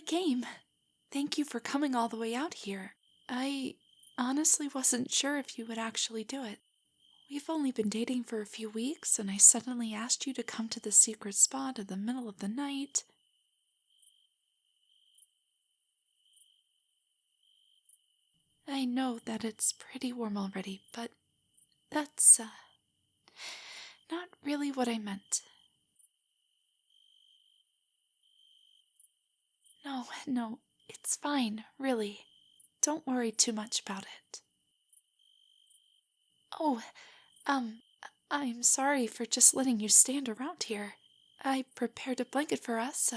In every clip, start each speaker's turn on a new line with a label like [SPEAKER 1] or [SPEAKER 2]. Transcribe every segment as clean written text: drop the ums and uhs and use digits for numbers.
[SPEAKER 1] came. Thank you for coming all the way out here. I honestly wasn't sure if you would actually do it. We've only been dating for a few weeks, and I suddenly asked you to come to the secret spot in the middle of the night. I know that it's pretty warm already, but that's, not really what I meant. No, it's fine, really. Don't worry too much about it. Oh, I'm sorry for just letting you stand around here. I prepared a blanket for us,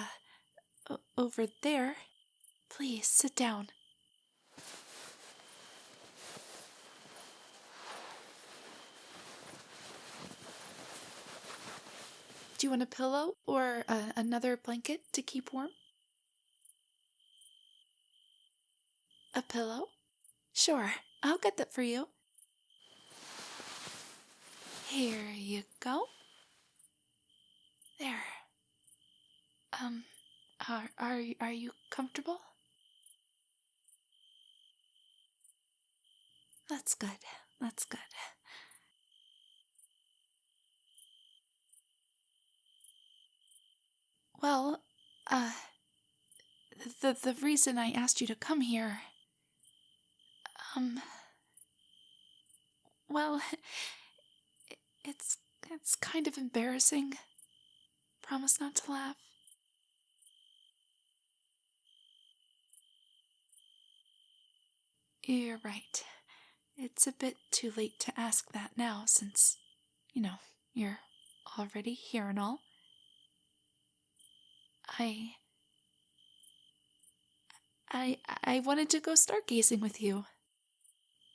[SPEAKER 1] over there. Please, sit down. Do you want a pillow or another blanket to keep warm? A pillow? Sure, I'll get that for you. Here you go. There. Are you comfortable? That's good. That's good. Well, the reason I asked you to come here, well, it's kind of embarrassing. Promise not to laugh. You're right. It's a bit too late to ask that now since, you're already here and all. I wanted to go stargazing with you.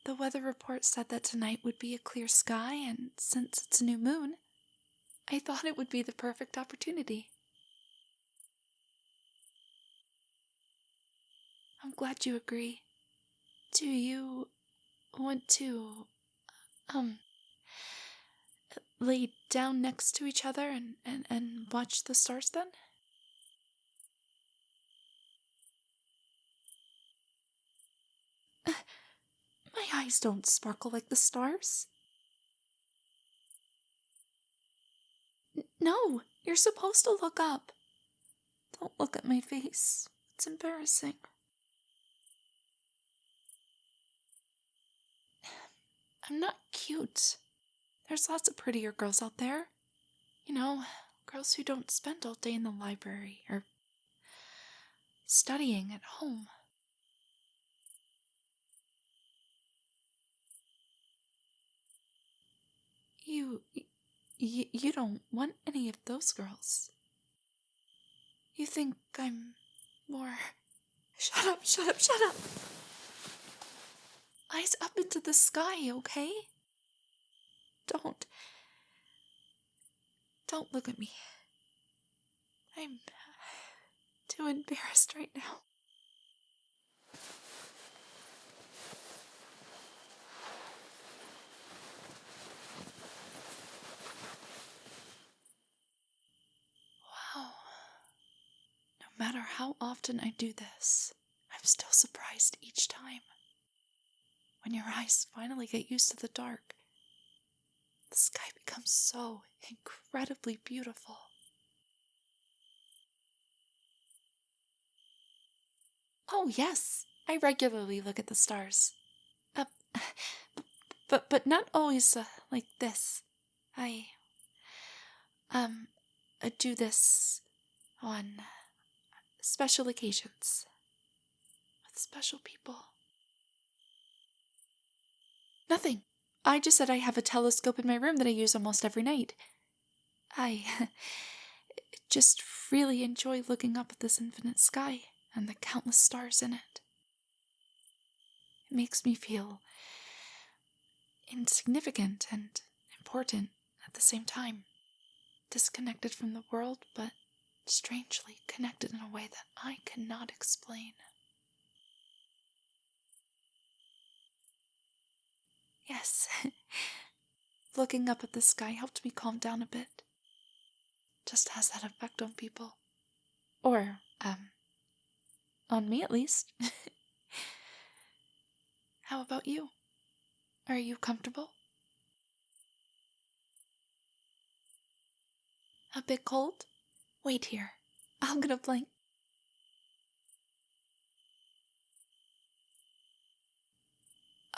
[SPEAKER 1] The weather report said that tonight would be a clear sky, and since it's a new moon, I thought it would be the perfect opportunity. I'm glad you agree. Do you want to, lay down next to each other and watch the stars then? My eyes don't sparkle like the stars. No, you're supposed to look up. Don't look at my face. It's embarrassing. I'm not cute. There's lots of prettier girls out there. Girls who don't spend all day in the library or studying at home. You don't want any of those girls. You think I'm more... Shut up! Eyes up into the sky, okay? Don't look at me. I'm too embarrassed right now. Wow. No matter how often I do this, I'm still surprised each time. When your eyes finally get used to the dark, the sky becomes so incredibly beautiful. Oh, yes, I regularly look at the stars. But not always like this. I do this on special occasions with special people. Nothing. I just said I have a telescope in my room that I use almost every night. I just really enjoy looking up at this infinite sky and the countless stars in it. It makes me feel insignificant and important at the same time. Disconnected from the world, but strangely connected in a way that I cannot explain. Yes, looking up at the sky helped me calm down a bit. Just has that effect on people. Or, On me, at least. How about you? Are you comfortable? A bit cold? Wait here. I'm gonna blink.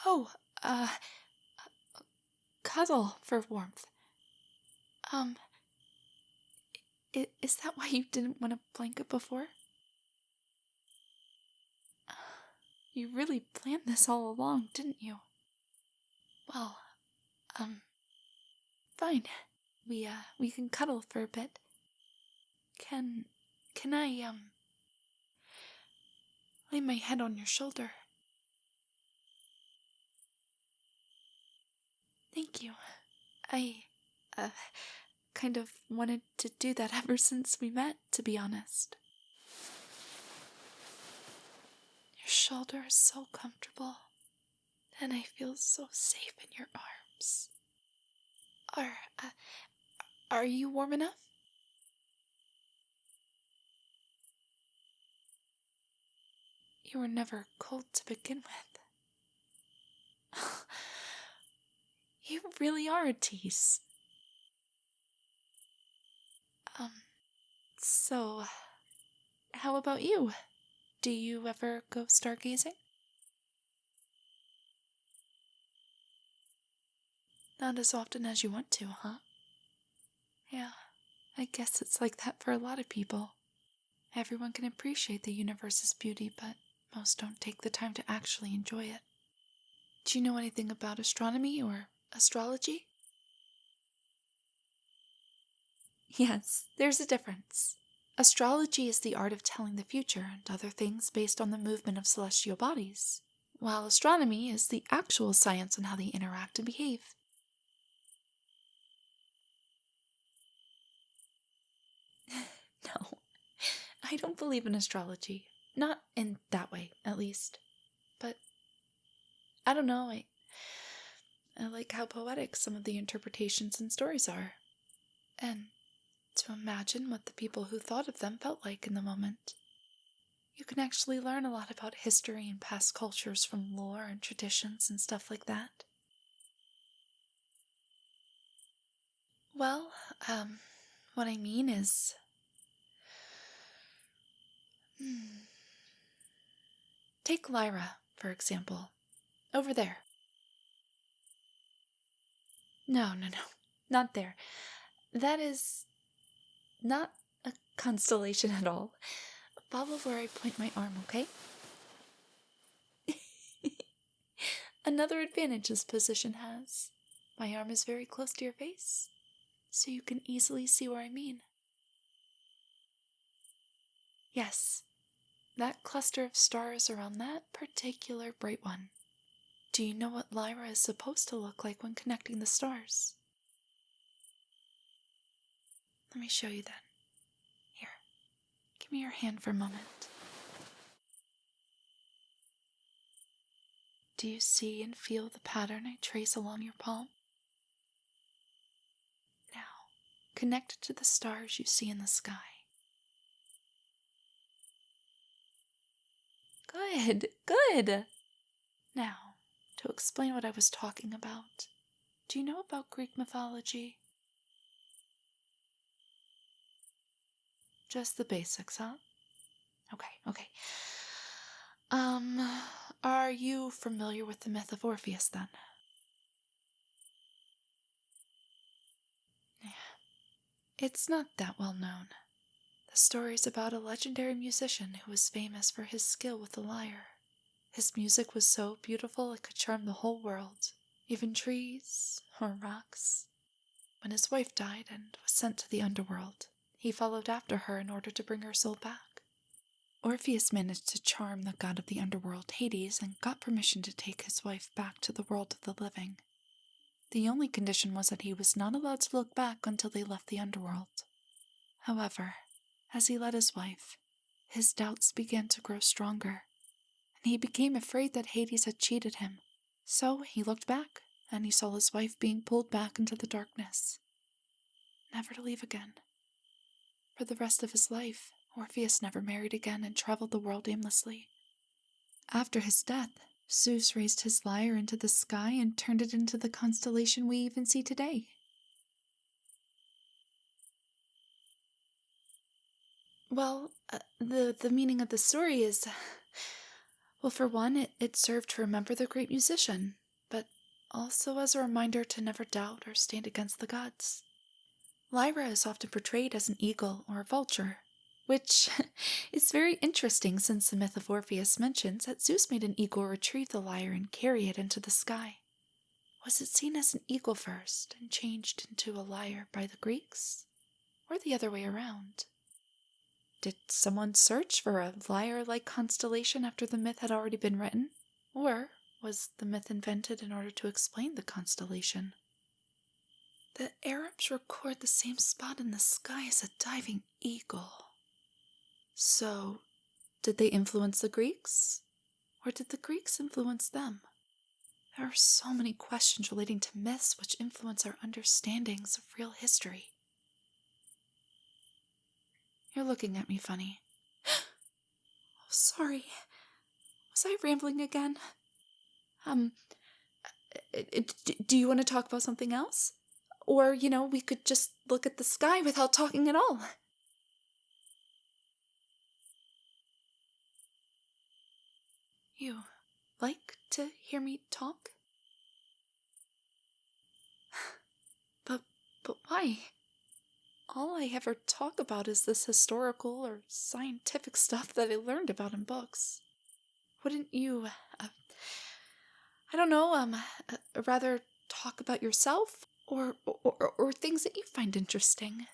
[SPEAKER 1] Oh, cuddle for warmth. Is that why you didn't want a blanket before? You really planned this all along, didn't you? Well, fine. We can cuddle for a bit. Can I, lay my head on your shoulder? Thank you. I, kind of wanted to do that ever since we met, to be honest. Your shoulder is so comfortable, and I feel so safe in your arms. Are you warm enough? You were never cold to begin with. You really are a tease. So, how about you? Do you ever go stargazing? Not as often as you want to, huh? Yeah, I guess it's like that for a lot of people. Everyone can appreciate the universe's beauty, but most don't take the time to actually enjoy it. Do you know anything about astronomy or astrology? Yes, there's a difference. Astrology is the art of telling the future and other things based on the movement of celestial bodies, while astronomy is the actual science on how they interact and behave. No, I don't believe in astrology. Not in that way, at least. But, I don't know, I like how poetic some of the interpretations and stories are. And to imagine what the people who thought of them felt like in the moment. You can actually learn a lot about history and past cultures from lore and traditions and stuff like that. Well, what I mean is... Take Lyra, for example. Over there. No, not there. That is not a constellation at all. Follow where I point my arm, okay? Another advantage this position has. My arm is very close to your face, so you can easily see where I mean. Yes, that cluster of stars around that particular bright one. Do you know what Lyra is supposed to look like when connecting the stars? Let me show you then. Here, give me your hand for a moment. Do you see and feel the pattern I trace along your palm? Now, connect it to the stars you see in the sky. Good! Now, to explain what I was talking about, do you know about Greek mythology? Just the basics, huh? Okay. Are you familiar with the myth of Orpheus, then? Yeah. It's not that well known. The story's about a legendary musician who was famous for his skill with the lyre. His music was so beautiful it could charm the whole world, even trees or rocks. When his wife died and was sent to the underworld, he followed after her in order to bring her soul back. Orpheus managed to charm the god of the underworld, Hades, and got permission to take his wife back to the world of the living. The only condition was that he was not allowed to look back until they left the underworld. However, as he led his wife, his doubts began to grow stronger, and he became afraid that Hades had cheated him. So he looked back, and he saw his wife being pulled back into the darkness, never to leave again. For the rest of his life, Orpheus never married again and traveled the world aimlessly. After his death, Zeus raised his lyre into the sky and turned it into the constellation we even see today. Well, the meaning of the story is, well, for one, it served to remember the great musician, but also as a reminder to never doubt or stand against the gods. Lyra is often portrayed as an eagle or a vulture, which is very interesting since the myth of Orpheus mentions that Zeus made an eagle retrieve the lyre and carry it into the sky. Was it seen as an eagle first and changed into a lyre by the Greeks, or the other way around? Did someone search for a lyre-like constellation after the myth had already been written? Or was the myth invented in order to explain the constellation? The Arabs record the same spot in the sky as a diving eagle. So, did they influence the Greeks? Or did the Greeks influence them? There are so many questions relating to myths which influence our understandings of real history. You're looking at me funny. Oh, sorry. Was I rambling again? Do you want to talk about something else? Or, we could just look at the sky without talking at all. You like to hear me talk? But why? All I ever talk about is this historical or scientific stuff that I learned about in books. Wouldn't you, rather talk about yourself or things that you find interesting?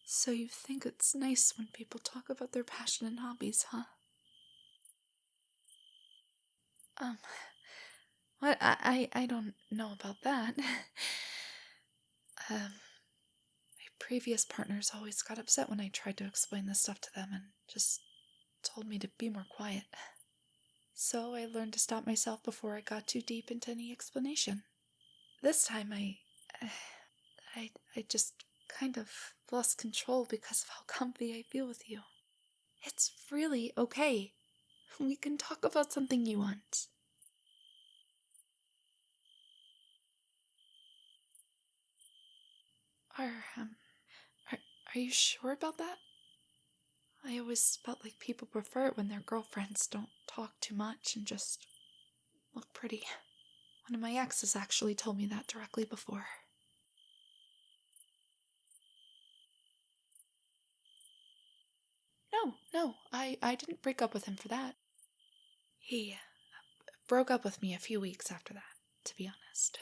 [SPEAKER 1] So you think it's nice when people talk about their passion and hobbies, huh? What? I don't know about that. My previous partners always got upset when I tried to explain this stuff to them and just told me to be more quiet. So I learned to stop myself before I got too deep into any explanation. This time I just kind of lost control because of how comfy I feel with you. It's really okay. We can talk about something you want. Are you sure about that? I always felt like people prefer it when their girlfriends don't talk too much and just look pretty. One of my exes actually told me that directly before. No, I didn't break up with him for that. He broke up with me a few weeks after that, to be honest.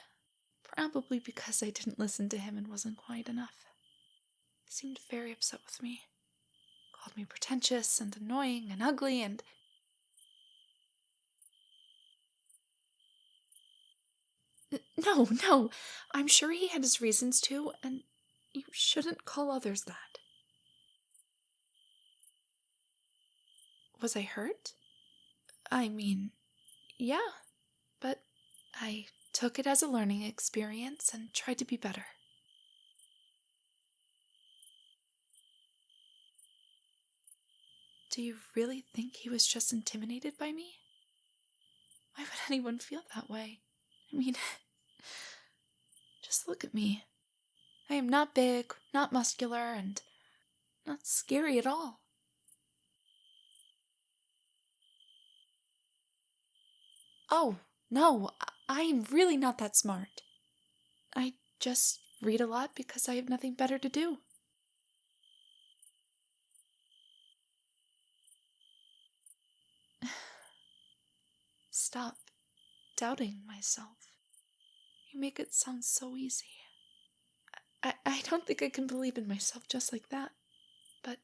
[SPEAKER 1] Probably because I didn't listen to him and wasn't quiet enough. He seemed very upset with me. Called me pretentious and annoying and ugly and... No, I'm sure he had his reasons too, and you shouldn't call others that. Was I hurt? I mean, yeah, but I took it as a learning experience and tried to be better. Do you really think he was just intimidated by me? Why would anyone feel that way? I mean, just look at me. I am not big, not muscular, and not scary at all. Oh, no, I am really not that smart. I just read a lot because I have nothing better to do. Stop doubting myself. You make it sound so easy. I don't think I can believe in myself just like that, but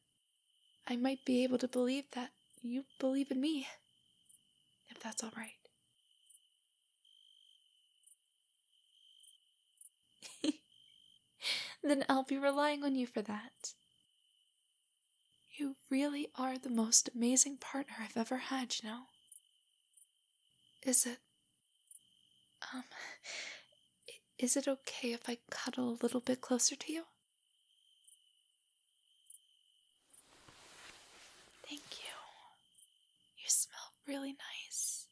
[SPEAKER 1] I might be able to believe that you believe in me, if that's all right. Then I'll be relying on you for that. You really are the most amazing partner I've ever had, you know? Is it Is it okay if I cuddle a little bit closer to you? Thank you. You smell really nice.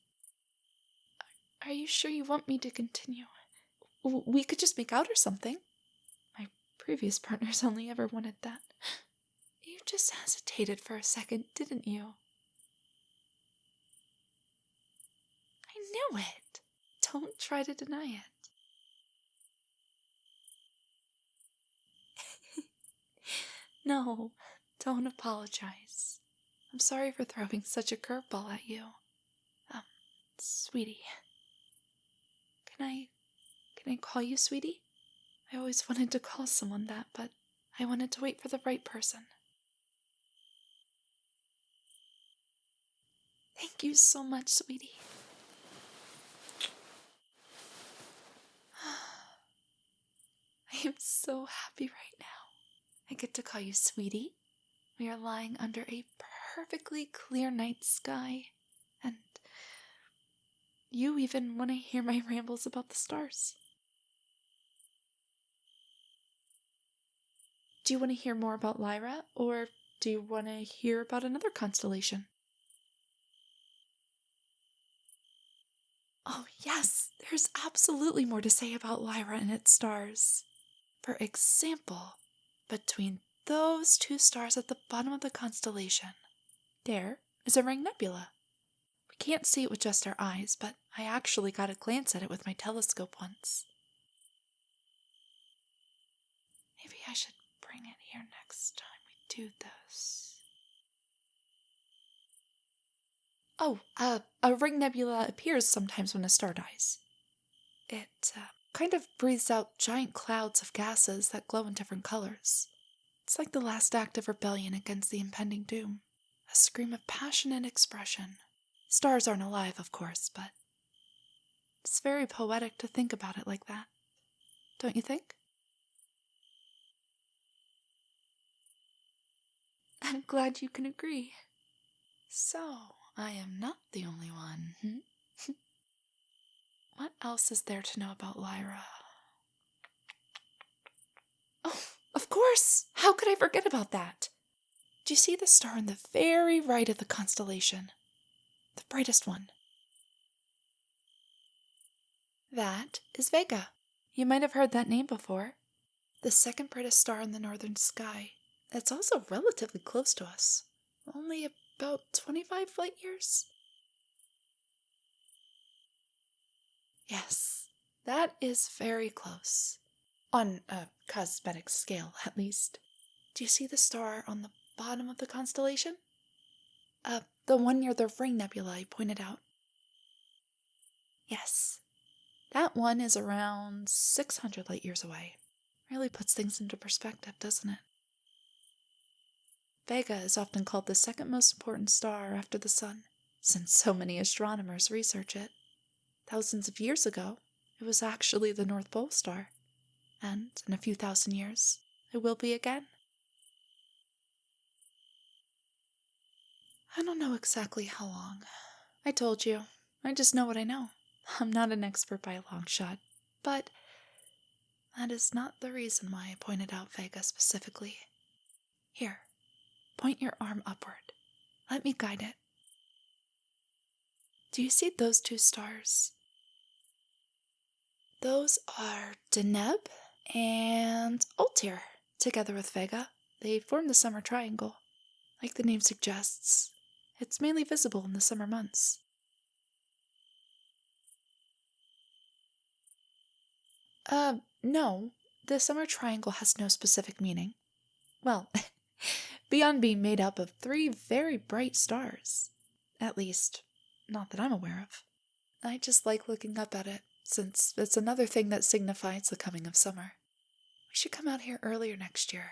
[SPEAKER 1] Are you sure you want me to continue? We could just make out or something. My previous partners only ever wanted that. You just hesitated for a second, didn't you? I knew it. Don't try to deny it. No, don't apologize. I'm sorry for throwing such a curveball at you. Sweetie. Can I call you sweetie? I always wanted to call someone that, but I wanted to wait for the right person. Thank you so much, sweetie. I am so happy right now. I get to call you sweetie. We are lying under a perfectly clear night sky, and you even want to hear my rambles about the stars. Do you want to hear more about Lyra, or do you want to hear about another constellation? Oh yes, there's absolutely more to say about Lyra and its stars. For example, between those two stars at the bottom of the constellation, there is a ring nebula. We can't see it with just our eyes, but I actually got a glance at it with my telescope once. Maybe I should bring it here next time we do this. Oh, a ring nebula appears sometimes when a star dies. It kind of breathes out giant clouds of gases that glow in different colors. It's like the last act of rebellion against the impending doom. A scream of passion and expression. Stars aren't alive, of course, but it's very poetic to think about it like that. Don't you think? I'm glad you can agree. So, I am not the only one. What else is there to know about Lyra? Oh, of course! How could I forget about that? Do you see the star on the very right of the constellation? The brightest one. That is Vega. You might have heard that name before. The second brightest star in the northern sky. It's also relatively close to us. Only about 25 light years. Yes, that is very close. On a cosmetic scale, at least. Do you see the star on the bottom of the constellation? The one near the ring nebula I pointed out. Yes. That one is around 600 light years away. Really puts things into perspective, doesn't it? Vega is often called the second most important star after the Sun, since so many astronomers research it. Thousands of years ago, it was actually the North Pole star. And in a few thousand years, it will be again. I don't know exactly how long. I told you, I just know what I know. I'm not an expert by a long shot, but that is not the reason why I pointed out Vega specifically. Here, point your arm upward. Let me guide it. Do you see those two stars? Those are Deneb and Altair. Together with Vega, they form the summer triangle. Like the name suggests, it's mainly visible in the summer months. No. The summer triangle has no specific meaning. Well, beyond being made up of 3 very bright stars. At least, not that I'm aware of. I just like looking up at it, since it's another thing that signifies the coming of summer. We should come out here earlier next year.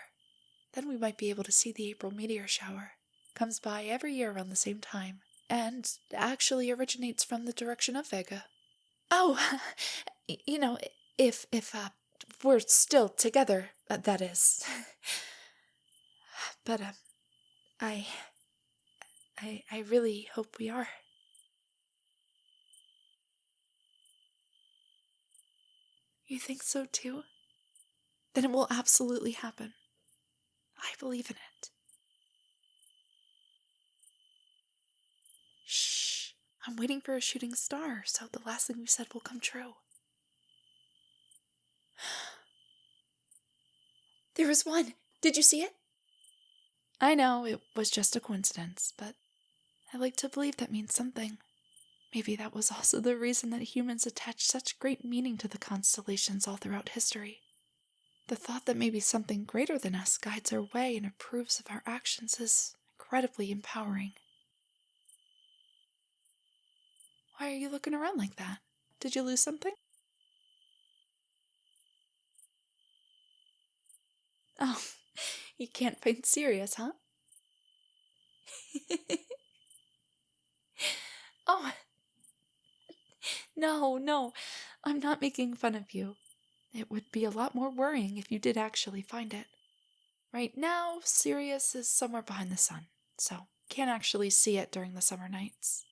[SPEAKER 1] Then we might be able to see the April meteor shower. Comes by every year around the same time, and actually originates from the direction of Vega. Oh, if we're still together, that is. But, I really hope we are. You think so too? Then it will absolutely happen. I believe in it. Shh. I'm waiting for a shooting star, so the last thing we said will come true. There was one. Did you see it? I know, it was just a coincidence, but I like to believe that means something. Maybe that was also the reason that humans attach such great meaning to the constellations all throughout history. The thought that maybe something greater than us guides our way and approves of our actions is incredibly empowering. Why are you looking around like that? Did you lose something? Oh, you can't find Sirius, huh? Oh, no, I'm not making fun of you. It would be a lot more worrying if you did actually find it. Right now, Sirius is somewhere behind the sun, so can't actually see it during the summer nights.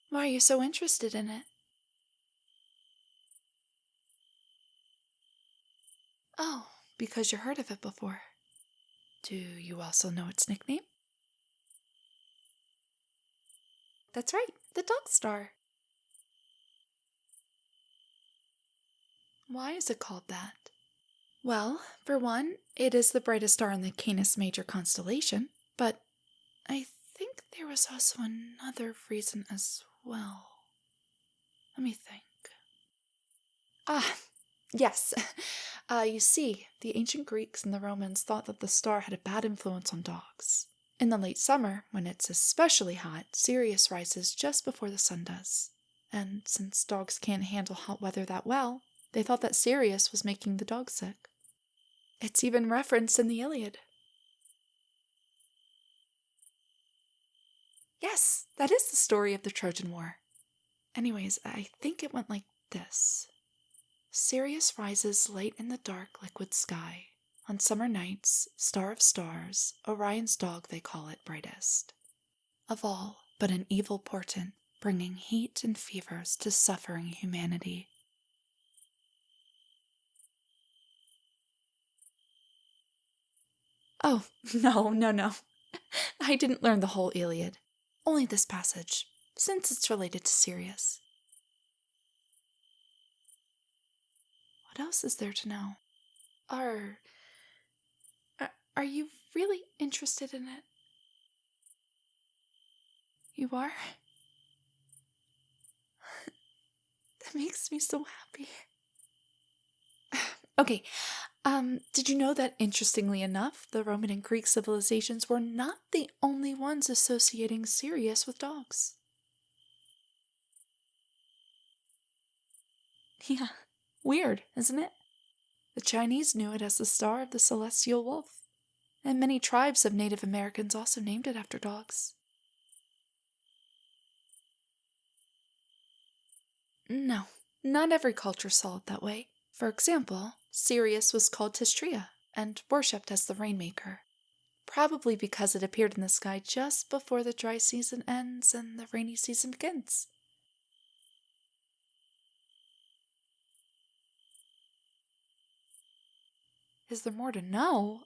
[SPEAKER 1] Why are you so interested in it? Oh, because you heard of it before. Do you also know its nickname? That's right, the dog star. Why is it called that? Well, for one, it is the brightest star in the Canis Major constellation, but I think there was also another reason as well. Let me think. Ah, yes. You see, the ancient Greeks and the Romans thought that the star had a bad influence on dogs. In the late summer, when it's especially hot, Sirius rises just before the sun does. And since dogs can't handle hot weather that well, they thought that Sirius was making the dogs sick. It's even referenced in the Iliad. Yes, that is the story of the Trojan War. Anyways, I think it went like this. Sirius rises late in the dark liquid sky. On summer nights, star of stars, Orion's dog they call it brightest. Of all but an evil portent, bringing heat and fevers to suffering humanity. Oh, no. I didn't learn the whole Iliad. Only this passage, since it's related to Sirius. What else is there to know? Are you really interested in it? You are? That makes me so happy. Okay, did you know that, interestingly enough, the Roman and Greek civilizations were not the only ones associating Sirius with dogs? Yeah, weird, isn't it? The Chinese knew it as the star of the celestial wolf, and many tribes of Native Americans also named it after dogs. No, not every culture saw it that way. For example, Sirius was called Tistria and worshipped as the rainmaker, probably because it appeared in the sky just before the dry season ends and the rainy season begins. Is there more to know?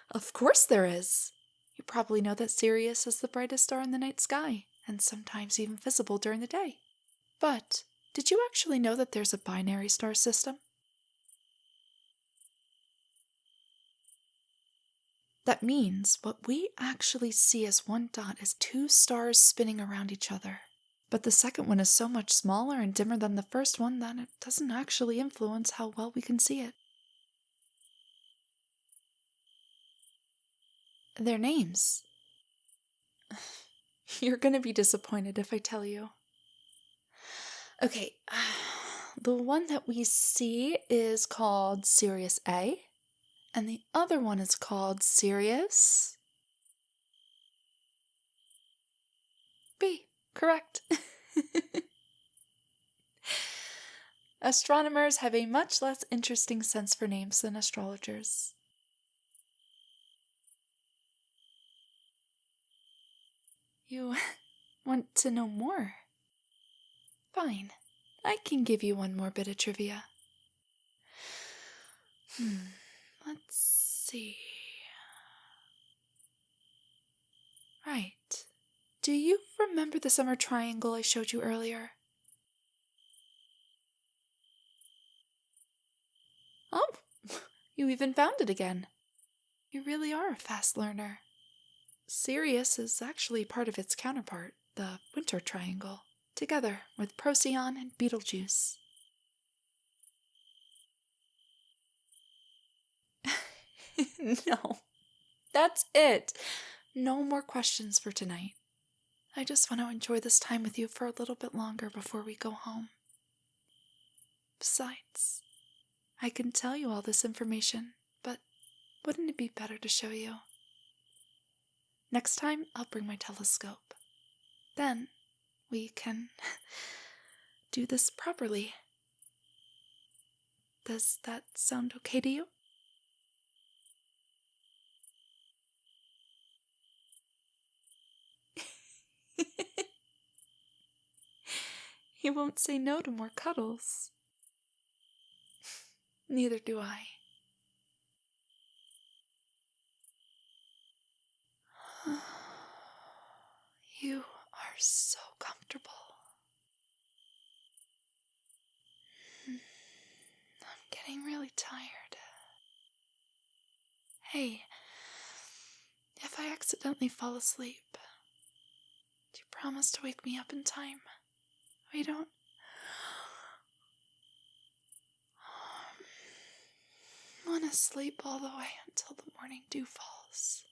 [SPEAKER 1] Of course there is. You probably know that Sirius is the brightest star in the night sky, and sometimes even visible during the day. But did you actually know that there's a binary star system? That means what we actually see as one dot is two stars spinning around each other. But the second one is so much smaller and dimmer than the first one that it doesn't actually influence how well we can see it. Their names. You're gonna be disappointed if I tell you. Okay, the one that we see is called Sirius A, and the other one is called Sirius B. Correct. Astronomers have a much less interesting sense for names than astrologers. You want to know more? Fine. I can give you one more bit of trivia. Let's see. Right. Do you remember the summer triangle I showed you earlier? Oh, you even found it again. You really are a fast learner. Sirius is actually part of its counterpart, the winter triangle, together with Procyon and Betelgeuse. No, that's it. No more questions for tonight. I just want to enjoy this time with you for a little bit longer before we go home. Besides, I can tell you all this information, but wouldn't it be better to show you? Next time, I'll bring my telescope. Then, we can do this properly. Does that sound okay to you? You won't say no to more cuddles. Neither do I. You are so comfortable. I'm getting really tired. Hey, if I accidentally fall asleep, do you promise to wake me up in time? We don't want to sleep all the way until the morning dew falls.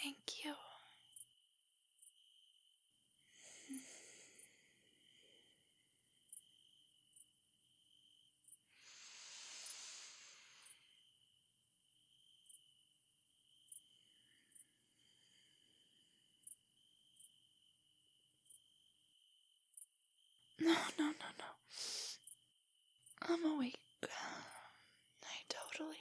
[SPEAKER 1] Thank you. No. I'm awake. I totally